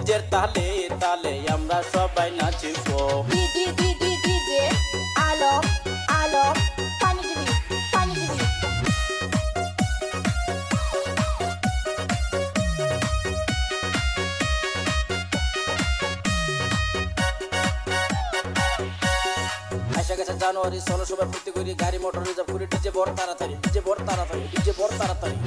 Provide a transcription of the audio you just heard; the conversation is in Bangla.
ডিজের তালে তালে আমরা সবাই নাচিব। ডিজে আলম আলম পানিজবি পানিজবি। আসা গেছে জানুয়ারি, চলো সবাই ফুর্তি করি, গাড়ি মোটর রিজার্ভ করি, ডিজে বড় তাড়াতাড়ি, ডিজে বড় তাড়াতাড়ি, ডিজে বড় তাড়াতাড়ি।